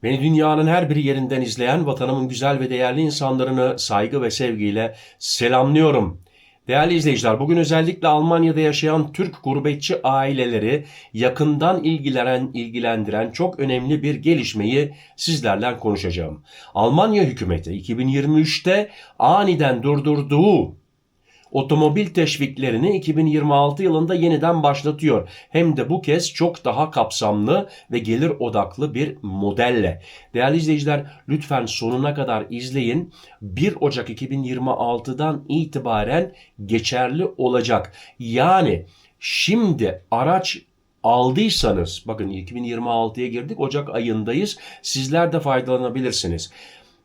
Beni dünyanın her bir yerinden izleyen vatanımın güzel ve değerli insanlarını saygı ve sevgiyle selamlıyorum. Değerli izleyiciler, bugün özellikle Almanya'da yaşayan Türk gurbetçi aileleri yakından ilgilendiren çok önemli bir gelişmeyi sizlerle konuşacağım. Almanya hükümeti 2023'te aniden durdurduğu otomobil teşviklerini 2026 yılında yeniden başlatıyor. Hem de bu kez çok daha kapsamlı ve gelir odaklı bir modelle. Değerli izleyiciler, lütfen sonuna kadar izleyin. 1 Ocak 2026'dan itibaren geçerli olacak. Yani şimdi araç aldıysanız, bakın 2026'ya girdik, Ocak ayındayız. Sizler de faydalanabilirsiniz.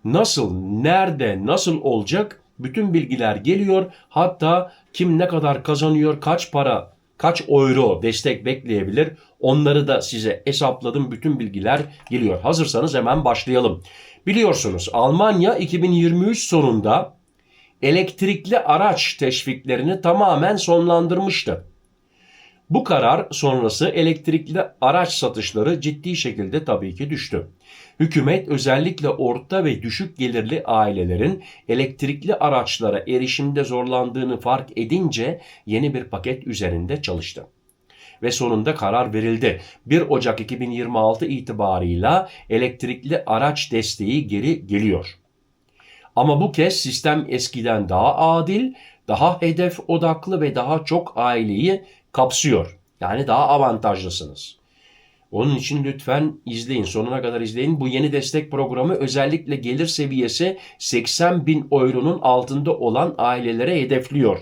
Nasıl, nerede, nasıl olacak? Bütün bilgiler geliyor. Hatta kim ne kadar kazanıyor, kaç para, kaç euro destek bekleyebilir? Onları da size hesapladım. Bütün bilgiler geliyor. Hazırsanız hemen başlayalım. Biliyorsunuz Almanya 2023 sonunda elektrikli araç teşviklerini tamamen sonlandırmıştı. Bu karar sonrası elektrikli araç satışları ciddi şekilde tabii ki düştü. Hükümet özellikle orta ve düşük gelirli ailelerin elektrikli araçlara erişimde zorlandığını fark edince yeni bir paket üzerinde çalıştı. Ve sonunda karar verildi. 1 Ocak 2026 itibarıyla elektrikli araç desteği geri geliyor. Ama bu kez sistem eskiden daha adil, daha hedef odaklı ve daha çok aileyi kapsıyor. Yani daha avantajlısınız. Onun için lütfen izleyin, sonuna kadar izleyin. Bu yeni destek programı özellikle gelir seviyesi 80 bin euronun altında olan ailelere hedefliyor.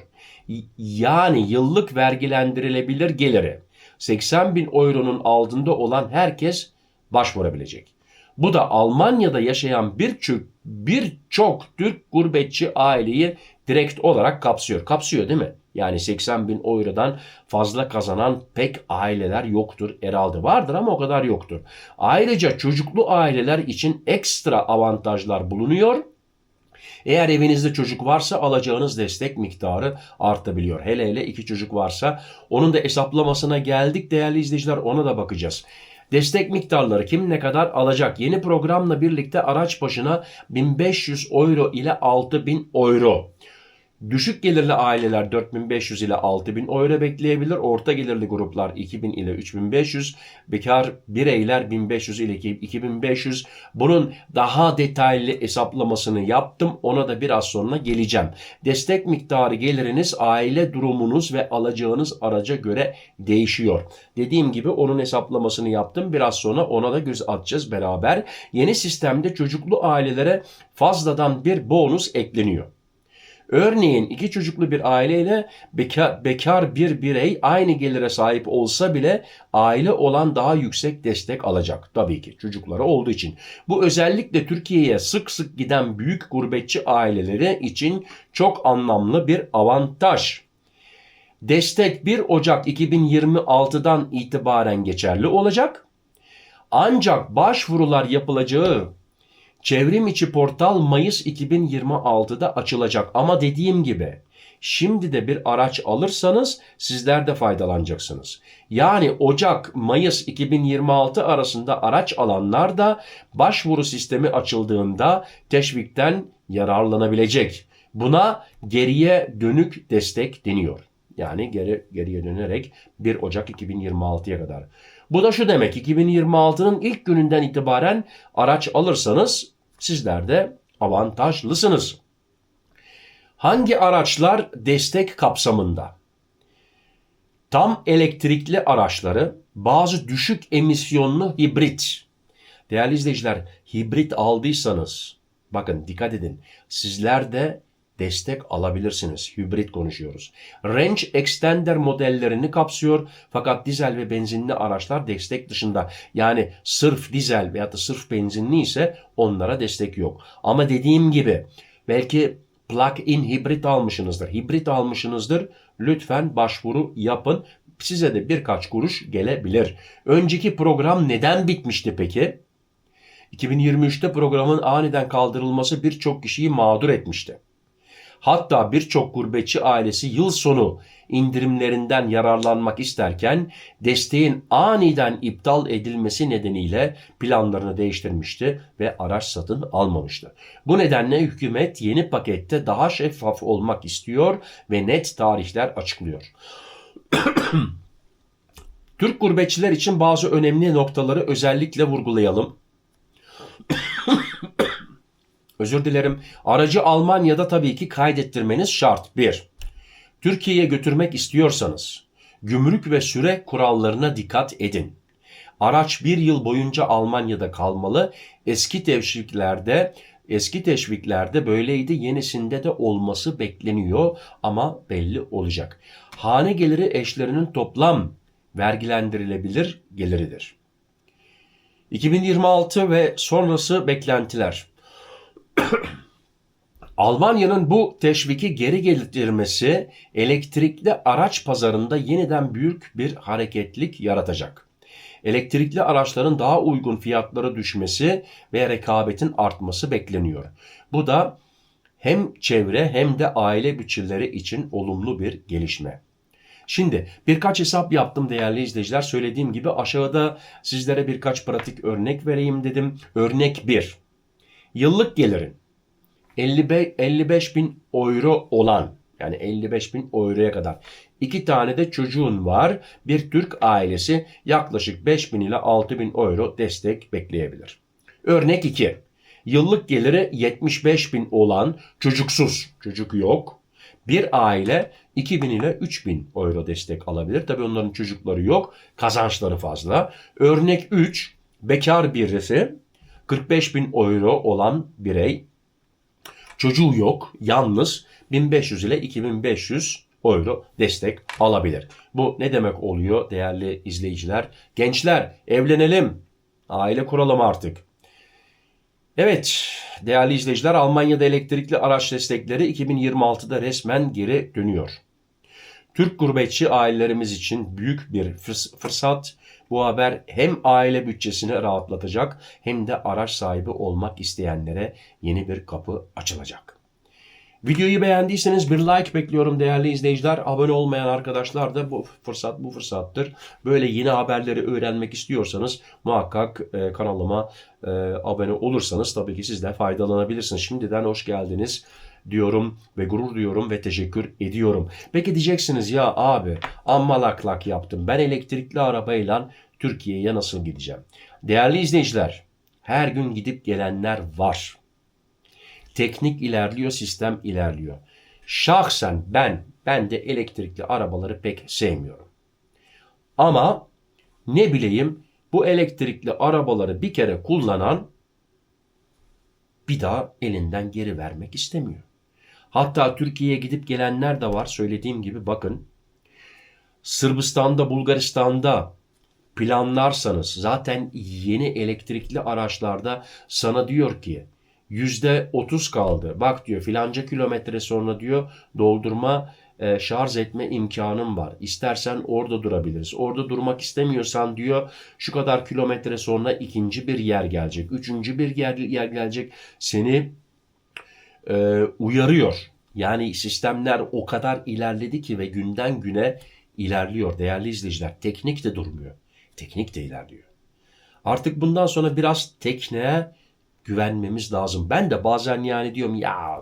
Yani yıllık vergilendirilebilir geliri 80 bin euronun altında olan herkes başvurabilecek. Bu da Almanya'da yaşayan birçok Türk gurbetçi aileyi direkt olarak kapsıyor. Kapsıyor değil mi? Yani 80 bin eurodan fazla kazanan pek aileler yoktur. Herhalde vardır ama o kadar yoktur. Ayrıca çocuklu aileler için ekstra avantajlar bulunuyor. Eğer evinizde çocuk varsa alacağınız destek miktarı artabiliyor. Hele hele 2 çocuk varsa onun da hesaplamasına geldik değerli izleyiciler, ona da bakacağız. Destek miktarları kim ne kadar alacak? Yeni programla birlikte araç başına 1500 euro ile 6000 euro. Düşük gelirli aileler 4500 ile 6000 euro bekleyebilir. Orta gelirli gruplar 2000 ile 3500. Bekar bireyler 1500 ile 2500. Bunun daha detaylı hesaplamasını yaptım. Ona da biraz sonra geleceğim. Destek miktarı geliriniz aile durumunuz ve alacağınız araca göre değişiyor. Dediğim gibi onun hesaplamasını yaptım. Biraz sonra ona da göz atacağız beraber. Yeni sistemde çocuklu ailelere fazladan bir bonus ekleniyor. Örneğin 2 çocuklu bir aileyle bekar bir birey aynı gelire sahip olsa bile aile olan daha yüksek destek alacak. Tabii ki çocukları olduğu için. Bu özellikle Türkiye'ye sık sık giden büyük gurbetçi aileleri için çok anlamlı bir avantaj. Destek 1 Ocak 2026'dan itibaren geçerli olacak. Ancak başvurular yapılacağı çevrim içi portal Mayıs 2026'da açılacak. Ama dediğim gibi şimdi de bir araç alırsanız sizler de faydalanacaksınız. Yani Ocak-Mayıs 2026 arasında araç alanlar da başvuru sistemi açıldığında teşvikten yararlanabilecek. Buna geriye dönük destek deniyor. Yani geriye dönerek 1 Ocak 2026'ya kadar. Bu da şu demek, 2026'nın ilk gününden itibaren araç alırsanız sizler de avantajlısınız. Hangi araçlar destek kapsamında? Tam elektrikli araçları, bazı düşük emisyonlu hibrit. Değerli izleyiciler, hibrit aldıysanız, bakın dikkat edin, sizler de destek alabilirsiniz. Hibrit konuşuyoruz. Range Extender modellerini kapsıyor fakat dizel ve benzinli araçlar destek dışında. Yani sırf dizel veya da sırf benzinli ise onlara destek yok. Ama dediğim gibi belki plug-in hibrit almışsınızdır. Hibrit almışsınızdır. Lütfen başvuru yapın. Size de birkaç kuruş gelebilir. Önceki program neden bitmişti peki? 2023'te programın aniden kaldırılması birçok kişiyi mağdur etmişti. Hatta birçok gurbetçi ailesi yıl sonu indirimlerinden yararlanmak isterken desteğin aniden iptal edilmesi nedeniyle planlarını değiştirmişti ve araç satın almamıştı. Bu nedenle hükümet yeni pakette daha şeffaf olmak istiyor ve net tarihler açıklıyor. Türk gurbetçiler için bazı önemli noktaları özellikle vurgulayalım. Özür dilerim. Aracı Almanya'da tabii ki kaydettirmeniz şart. 1. Türkiye'ye götürmek istiyorsanız gümrük ve süre kurallarına dikkat edin. Araç bir yıl boyunca Almanya'da kalmalı. Eski teşviklerde böyleydi. Yenisinde de olması bekleniyor ama belli olacak. Hane geliri eşlerinin toplam vergilendirilebilir geliridir. 2026 ve sonrası beklentiler. Almanya'nın bu teşviki geri getirmesi elektrikli araç pazarında yeniden büyük bir hareketlilik yaratacak. Elektrikli araçların daha uygun fiyatlara düşmesi ve rekabetin artması bekleniyor. Bu da hem çevre hem de aile bütçeleri için olumlu bir gelişme. Şimdi birkaç hesap yaptım değerli izleyiciler. Söylediğim gibi aşağıda sizlere birkaç pratik örnek vereyim dedim. Örnek 1. Yıllık gelirin 55 bin euro olan, yani 55 bin euroya kadar 2 tane de çocuğun var. Bir Türk ailesi yaklaşık 5 bin ile 6 bin euro destek bekleyebilir. Örnek 2. Yıllık geliri 75 bin olan çocuksuz, çocuk yok, bir aile 2 bin ile 3 bin euro destek alabilir. Tabii onların çocukları yok, kazançları fazla. Örnek 3. Bekar birisi 45 bin euro olan birey, çocuğu yok, yalnız 1500 ile 2500 euro destek alabilir. Bu ne demek oluyor değerli izleyiciler? Gençler, evlenelim, aile kuralım artık. Evet değerli izleyiciler, Almanya'da elektrikli araç destekleri 2026'da resmen geri dönüyor. Türk gurbetçi ailelerimiz için büyük bir fırsat. Bu haber hem aile bütçesini rahatlatacak hem de araç sahibi olmak isteyenlere yeni bir kapı açılacak. Videoyu beğendiyseniz bir like bekliyorum değerli izleyiciler. Abone olmayan arkadaşlar da bu fırsattır. Böyle yeni haberleri öğrenmek istiyorsanız muhakkak kanalıma abone olursanız tabii ki siz de faydalanabilirsiniz. Şimdiden hoş geldiniz diyorum ve gurur duyuyorum ve teşekkür ediyorum. Peki diyeceksiniz ya abi amma lak yaptım. Ben elektrikli arabayla Türkiye'ye nasıl gideceğim? Değerli izleyiciler, her gün gidip gelenler var. Teknik ilerliyor, sistem ilerliyor. Şahsen ben de elektrikli arabaları pek sevmiyorum. Ama ne bileyim, bu elektrikli arabaları bir kere kullanan bir daha elinden geri vermek istemiyor. Hatta Türkiye'ye gidip gelenler de var. Söylediğim gibi bakın, Sırbistan'da, Bulgaristan'da planlarsanız zaten yeni elektrikli araçlarda sana diyor ki %30 kaldı. Bak diyor, filanca kilometre sonra diyor doldurma, şarj etme imkanım var. İstersen orada durabiliriz. Orada durmak istemiyorsan diyor şu kadar kilometre sonra ikinci bir yer gelecek. Üçüncü bir yer gelecek. Seni uyarıyor. Yani sistemler o kadar ilerledi ki ve günden güne ilerliyor değerli izleyiciler. Teknik de durmuyor. Teknik de ilerliyor. Artık bundan sonra biraz tekniğe güvenmemiz lazım. Ben de bazen yani diyorum ya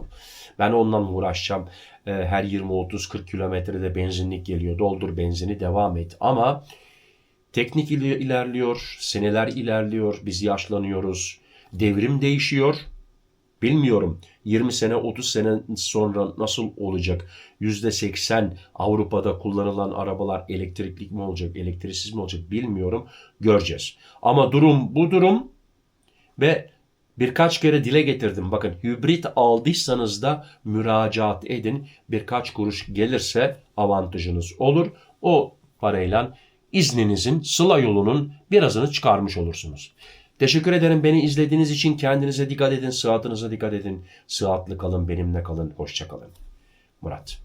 ben ondan mı uğraşacağım? Her 20, 30, 40 kilometrede benzinlik geliyor. Doldur benzini, devam et. Ama teknik ilerliyor, seneler ilerliyor, biz yaşlanıyoruz. Devrim değişiyor. Bilmiyorum 20 sene 30 sene sonra nasıl olacak? %80 Avrupa'da kullanılan arabalar elektrikli mi olacak, elektriksiz mi olacak bilmiyorum. Göreceğiz. Ama durum bu durum ve birkaç kere dile getirdim. Bakın, hibrit aldıysanız da müracaat edin. Birkaç kuruş gelirse avantajınız olur. O parayla izninizin, sıla yolunun birazını çıkarmış olursunuz. Teşekkür ederim beni izlediğiniz için. Kendinize dikkat edin, sıhhatinize dikkat edin. Sıhhatli kalın, benimle kalın, hoşça kalın. Murat.